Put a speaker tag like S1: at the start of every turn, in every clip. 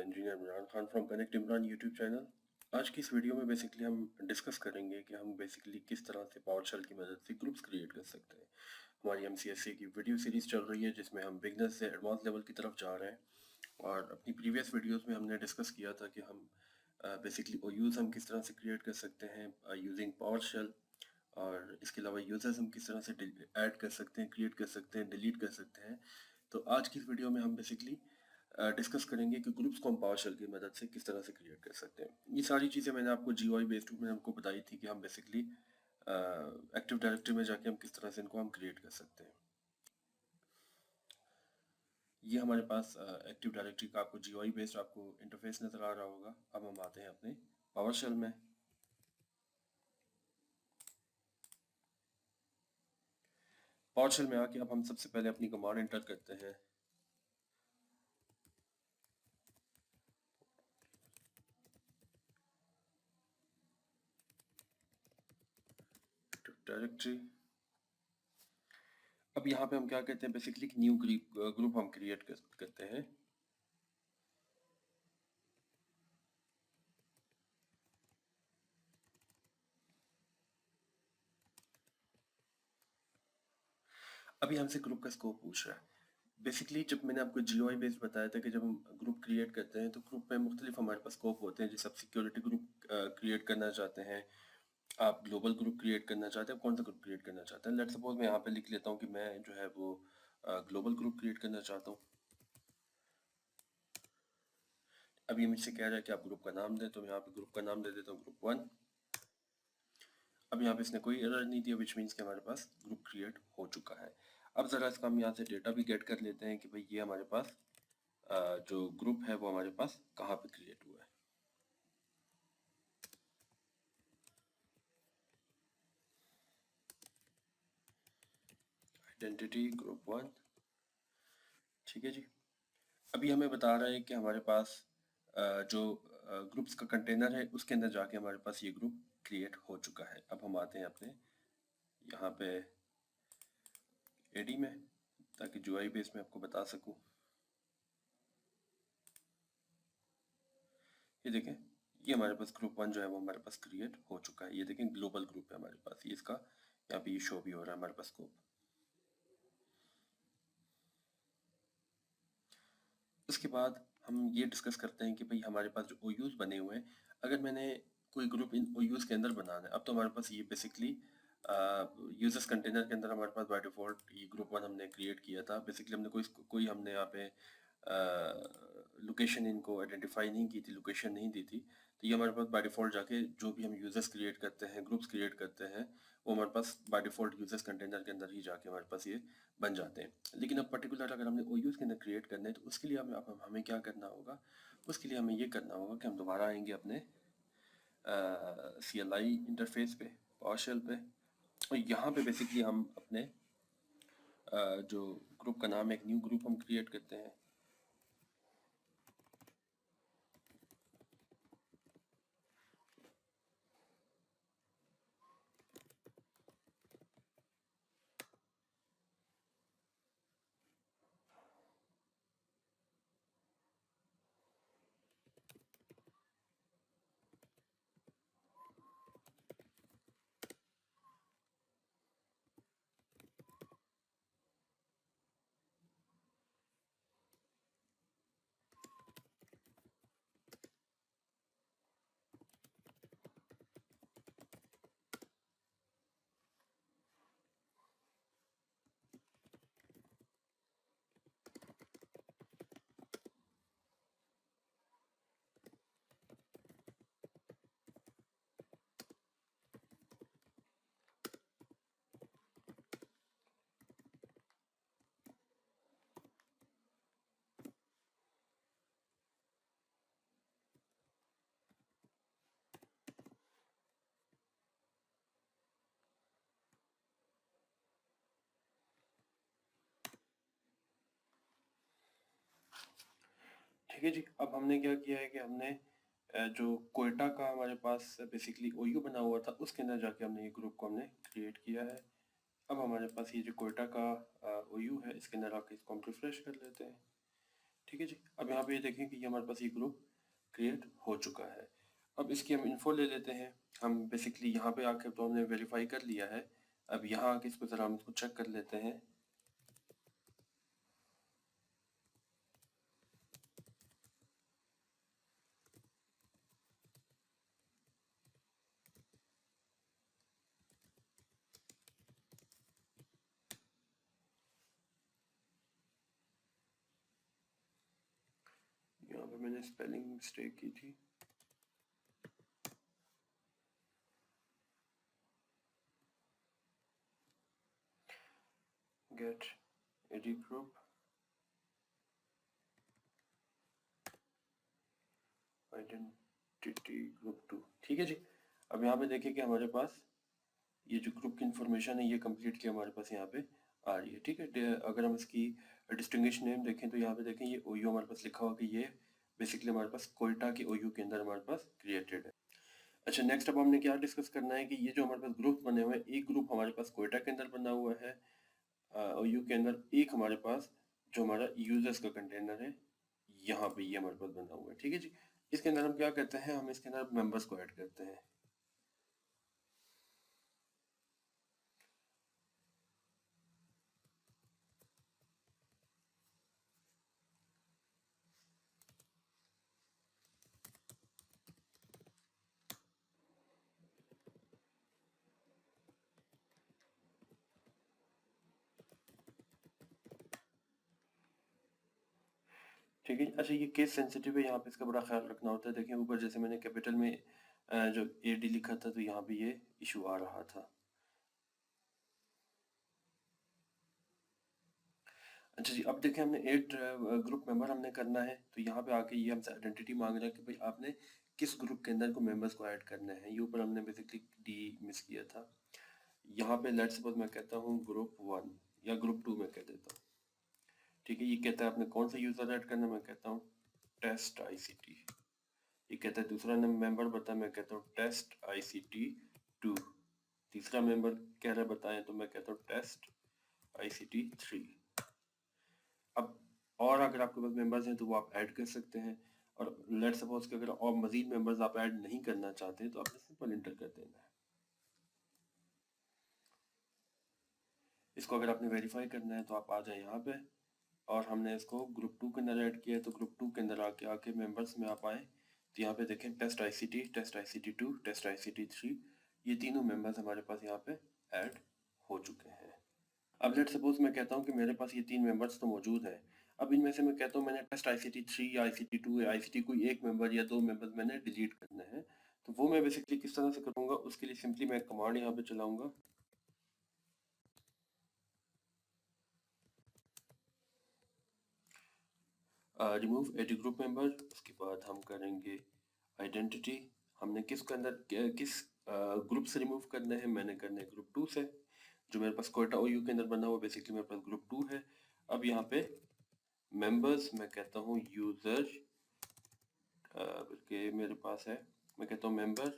S1: Engineer Imran Khan from connect Imran YouTube channel. आज की इस वीडियो में बेसिकली हम डिस्कस करेंगे कि हम बेसिकली किस तरह से पावरशेल की मदद से ग्रुप्स क्रिएट कर सकते हैं। हमारी एमसीएससी की वीडियो सीरीज चल रही है जिसमें हम बिगनर से एडवांस लेवल की तरफ जा रहे हैं, और अपनी प्रीवियस वीडियोस में हमने डिस्कस किया था कि हम बेसिकली ओयूज हम किस तरह से क्रिएट कर सकते हैं यूजिंग पावरशेल, और इसके अलावा यूजर्स हम किस तरह से ऐड कर सकते हैं, क्रिएट कर सकते हैं, डिलीट कर सकते हैं। तो आज की इस वीडियो में हम बेसिकली डिस्कस करेंगे कि ग्रुप्स को हम पावरशेल की मदद से किस तरह से क्रिएट कर सकते हैं। ये सारी चीज़ें मैंने आपको जीयूआई बेस्ड में हमको बताई थी कि हम बेसिकली एक्टिव डायरेक्टरी में जाके हम किस तरह से इनको हम क्रिएट कर सकते हैं। ये हमारे पास एक्टिव डायरेक्टरी का आपको जीयूआई बेस्ड आपको इंटरफेस नज़र आ रहा होगा। अब हम आते हैं अपने पावरशेल में। पावरशेल में आके अब हम सबसे पहले अपनी कमांड एंटर करते हैं। डायरेक्टरी। अब यहाँ पे हम क्या कहते हैं, बेसिकली न्यू ग्रुप हम क्रिएट करते हैं। अभी हमसे ग्रुप का स्कोप पूछ रहा है। बेसिकली जब मैंने आपको जीओआई बेस्ड बताया था कि जब हम ग्रुप क्रिएट करते हैं तो ग्रुप में मुख्तलिफ हमारे पास स्कोप होते हैं। जैसे आप सिक्योरिटी ग्रुप क्रिएट करना चाहते हैं, आप ग्लोबल ग्रुप क्रिएट करना चाहते हैं, कौन सा ग्रुप क्रिएट करना चाहते हैं। लेट्स सपोज मैं यहाँ पे लिख लेता हूँ कि मैं जो है वो ग्लोबल ग्रुप क्रिएट करना चाहता हूँ। अब ये मुझसे कह रहा है कि आप ग्रुप का नाम दें, तो मैं यहाँ पे ग्रुप का नाम दे देता हूँ ग्रुप 1। अब यहाँ पे इसने कोई एरर नहीं दिया, विच मीन्स कि हमारे पास ग्रुप क्रिएट हो चुका है। अब ज़रा इसका हम यहाँ से डेटा भी गेट कर लेते हैं कि भाई ये हमारे पास जो ग्रुप है वो हमारे पास कहाँ पे क्रिएट हुआ है। आइडेंटिटी ग्रुप 1, ठीक है जी। अभी हमें बता रहा है कि हमारे पास जो ग्रुप्स का कंटेनर है उसके अंदर जाके हमारे पास ये ग्रुप क्रिएट हो चुका है। अब हम आते हैं अपने यहाँ पे एडी में, ताकि जीयूआई बेस में आपको बता सकूं। ये देखें, ये हमारे पास ग्रुप 1 जो है वो हमारे पास क्रिएट हो चुका है। ये देखें ग्लोबल ग्रुप है हमारे पास, ये इसका यहाँ पे ये शो भी हो रहा है हमारे पास स्कोप। उसके बाद हम ये डिस्कस करते हैं कि भाई हमारे पास जो ओयूज बने हुए हैं, अगर मैंने कोई ग्रुप इन ओयूज के अंदर बनाना है, अब तो हमारे पास ये बेसिकली यूजर्स कंटेनर के अंदर हमारे पास बाय डिफॉल्ट ये ग्रुप 1 हमने क्रिएट किया था। बेसिकली हमने कोई हमने यहाँ पे लोकेशन इनको आइडेंटिफाई नहीं की थी, लोकेशन नहीं दी थी। तो ये हमारे पास बाय डिफॉल्ट जाके जो भी हम यूजर्स क्रिएट करते हैं, ग्रुप्स क्रिएट करते हैं, वो हमारे पास बाय डिफॉल्ट यूजर्स कंटेनर के अंदर ही जाके हमारे पास ये बन जाते हैं। लेकिन अब पर्टिकुलर अगर हमने ओयूज के अंदर क्रिएट करना है तो उसके लिए हमें क्या करना होगा, उसके लिए हमें ये करना होगा कि हम दोबारा आएंगे अपने CLI इंटरफेस पे, पावरशेल पे, और यहाँ पे बेसिकली हम अपने जो ग्रुप का नाम है, एक न्यू ग्रुप हम क्रिएट करते हैं। ठीक है जी। अब हमने क्या किया है कि हमने जो कोयटा का हमारे पास बेसिकली ओयू बना हुआ था उसके अंदर जाके हमने ये ग्रुप को हमने क्रिएट किया है। अब हमारे पास ये जो कोयटा का ओयू है, इसके अंदर आके इसको हम रिफ्रेश कर लेते हैं। ठीक है जी। अब यहाँ पे ये देखें कि ये हमारे पास ये ग्रुप क्रिएट हो चुका है। अब इसकी हम इन्फो ले लेते हैं। हम बेसिकली यहाँ पे आकर तो हमने वेरीफाई कर लिया है। अब यहाँ आके इसको ज़रा हम इसको चेक कर लेते हैं। यहाँ पे मैंने स्पेलिंग मिस्टेक की थी। Get AD group identity group 2। ठीक है जी। अब यहाँ पे देखिए कि हमारे पास ये जो ग्रुप की इंफॉर्मेशन है ये कंप्लीटली हमारे पास यहाँ पे आ रही है। ठीक है। अगर हम इसकी डिस्टिंग्विश नेम देखें तो यहाँ पे देखें ये ओयू हमारे पास लिखा हुआ कि ये बेसिकली हमारे पास कोयटा की ओयू के अंदर हमारे पास क्रिएटेड है। अच्छा, नेक्स्ट अब हमने क्या डिस्कस करना है कि ये जो हमारे पास ग्रुप बने हुए हैं, एक ग्रुप हमारे पास कोयटा के अंदर बना हुआ है ओयू के अंदर, एक हमारे पास जो हमारा यूजर्स का कंटेनर है यहाँ पे ये हमारे पास बना हुआ है। ठीक है जी। इसके अंदर हम क्या करते हैं, हम इसके अंदर मेंबर्स को ऐड करते हैं। ठीक है। अच्छा, ये केस सेंसिटिव है, यहाँ पे इसका बड़ा ख्याल रखना होता है। देखिए ऊपर जैसे मैंने कैपिटल में जो एडी लिखा था तो यहाँ पे ये इशू आ रहा था। अच्छा जी, अब देखें हमने 8 ग्रुप मेंबर हमने करना है, तो यहाँ पे आके ये हमसे आइडेंटिटी मांग रहा है कि भाई आपने किस ग्रुप के अंदर को मेंबर्स को ऐड करना है। ये ऊपर हमने बेसिकली डी मिस किया था। यहाँ पे लेट्स सपोज मैं कहता हूँ ग्रुप 1 या ग्रुप 2 में कह देता हूँ। ठीक है। ये कहता है आपने कौन सा यूजर ऐड करना है, मैं कहता हूँ टेस्ट आईसीटी। ये कहता है दूसरा मेंबर बता, मैं कहता हूँ टेस्ट आईसीटी 2। तीसरा मेंबर कह रहा है बताएं, तो मैं कहता हूँ टेस्ट आईसीटी 3। अब और अगर आपके पास मेंबर्स हैं तो वो आप ऐड कर सकते हैं, और लेट सपोज कि अगर और मजीद मेंबर्स आप ऐड नहीं करना चाहते हैं तो आपने सिंपल इंटर कर देना है। इसको अगर आपने वेरीफाई करना है तो आप आ जाए यहाँ पे, और हमने इसको ग्रुप 2 के अंदर ऐड किया है, तो ग्रुप 2 के अंदर आके आके मेंबर्स में आप आए तो यहाँ पे देखें टेस्ट आईसीटी 2, टेस्ट आईसीटी 3, ये तीनों मेंबर्स हमारे पास यहाँ पे ऐड हो चुके हैं। अब लेट सपोज मैं कहता हूँ कि मेरे पास ये 3 मेंबर्स तो मौजूद हैं। अब इनमें से मैं कहता हूँ मैंने टेस्ट आईसीटी 3 या आईसीटी 2 या आईसीटी कोई एक मेंबर या 2 मेंबर्स मैंने डिलीट करने हैं, तो वो मैं बेसिकली किस तरह से करूँगा, उसके लिए सिंपली मैं कमांड यहाँ पे चलाऊंगा। Remove AD group member. उसके बाद हम करेंगे आइडेंटिटी। हमने किसके अंदर किस ग्रुप से रिमूव करना है, मैंने करना है ग्रुप 2 से। जो मेरे पास कोयटा ओयू के अंदर बना हुआ बेसिकली मेरे पास ग्रुप 2 है। अब यहाँ पे मेंबर्स मैं कहता हूँ यूजर, बल्कि मेरे पास है, मैं कहता हूँ मेंबर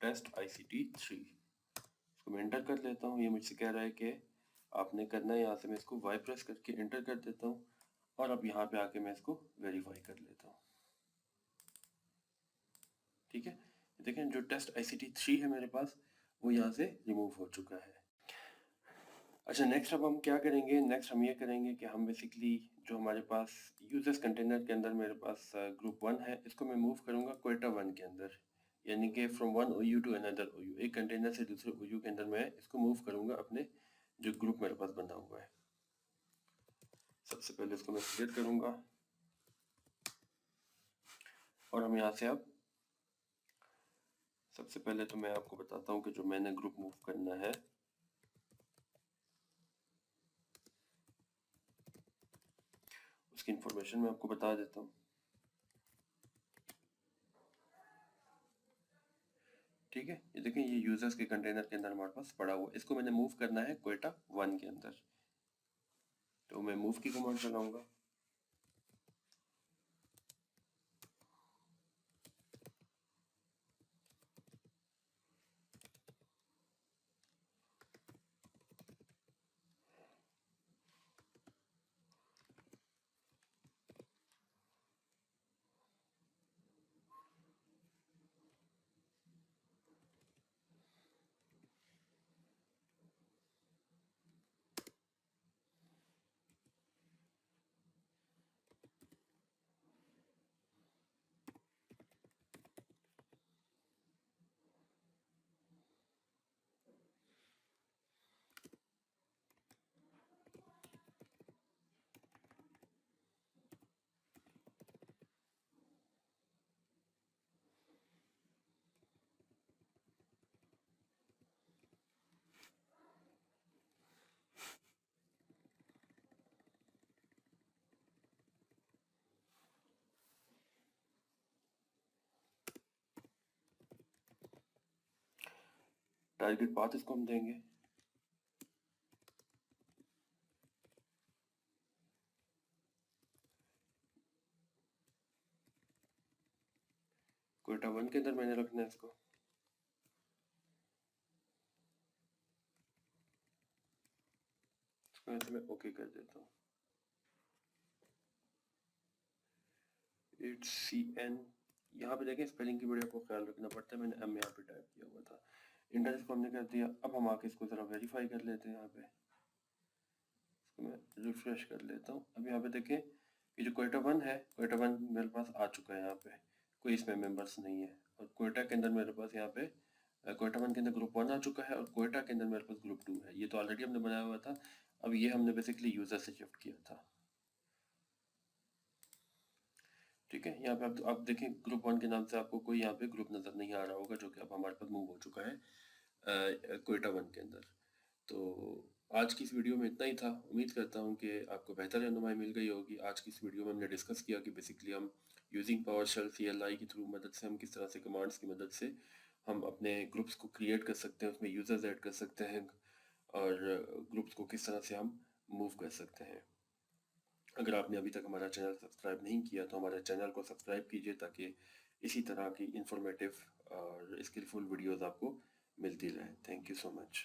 S1: टेस्ट आईसीटी 3। इसको मैं एंटर कर लेता हूँ। ये मुझसे कह रहा है कि आपने करना है, यहाँ से मैं इसको वाई प्रेस करके एंटर कर देता हूँ, और अब यहाँ पे आके मैं इसको वेरीफाई कर लेता हूँ। ठीक है। देखें जो टेस्ट आईसीटी 3 है मेरे पास वो यहाँ से रिमूव हो चुका है। अच्छा, नेक्स्ट अब हम क्या करेंगे, नेक्स्ट हम ये करेंगे कि हम बेसिकली जो हमारे पास यूजर्स कंटेनर के अंदर मेरे पास ग्रुप 1 है, इसको मैं मूव करूँगा कोयटा 1 के अंदर, यानी कि from one OU to another OU, एक कंटेनर से दूसरे ओयू के अंदर मैं इसको मूव करूँगा अपने जो ग्रुप मेरे पास बना हुआ है। सबसे पहले इसको मैं क्लियर करूँगा, और हम यहाँ से अब सबसे पहले तो मैं आपको बताता हूँ कि जो मैंने ग्रुप मूव करना है, उसकी इंफॉर्मेशन मैं आपको बता देता हूँ। ठीक है। ये देखें ये यूजर्स के कंटेनर के अंदर हमारे पास पड़ा हुआ, इसको मैंने मूव करना है कोयटा 1 के अंदर, तो मैं मूव की कमांड चलाऊंगा। टारगेट पाथ इसको हम देंगे। क्वेटा 1 के अंदर मैंने रखना है इसको। ऐसे मैं ओके कर देता हूँ। 8CN यहाँ पे देखें, स्पेलिंग की बड़ी आपको ख्याल रखना पड़ता है, मैंने एम यहाँ पे टाइप किया हुआ था। इंटर इसको हमने कर दिया। अब हम आके इसको ज़रा वेरीफाई कर लेते हैं। यहाँ पे इसको मैं रिफ्रेश कर लेता हूँ। अब यहाँ पे देखें, ये जो क्वेटा 1 है, क्वेटा 1 मेरे पास आ चुका है। यहाँ पे कोई इसमें मेंबर्स नहीं है। और क्वेटा के अंदर मेरे पास यहाँ पे क्वेटा 1 के अंदर ग्रुप 1 आ चुका है, और क्वेटा के अंदर मेरे पास ग्रुप 2 है। ये तो ऑलरेडी हमने बनाया हुआ था। अब ये हमने बेसिकली यूज़र से शिफ्ट किया था। ठीक है, यहाँ पे आप देखें, ग्रुप 1 के नाम से आपको कोई यहाँ पे ग्रुप नज़र नहीं आ रहा होगा, जो कि अब हमारे पास मूव हो चुका है क्वेटा 1 के अंदर। तो आज की इस वीडियो में इतना ही था। उम्मीद करता हूँ कि आपको बेहतर रहनुमाई मिल गई होगी। आज की इस वीडियो में हमने डिस्कस किया कि बेसिकली हम यूजिंग पावरशेल CLI की थ्रू मदद से हम किस तरह से कमांड्स की मदद से हम अपने ग्रुप्स को क्रिएट कर सकते हैं, उसमें यूज़र्स ऐड कर सकते हैं, और ग्रुप्स को किस तरह से हम मूव कर सकते हैं। अगर आपने अभी तक हमारा चैनल सब्सक्राइब नहीं किया तो हमारे चैनल को सब्सक्राइब कीजिए, ताकि इसी तरह की इंफॉर्मेटिव और स्किलफुल वीडियोस आपको मिलती रहे। Thank you so much.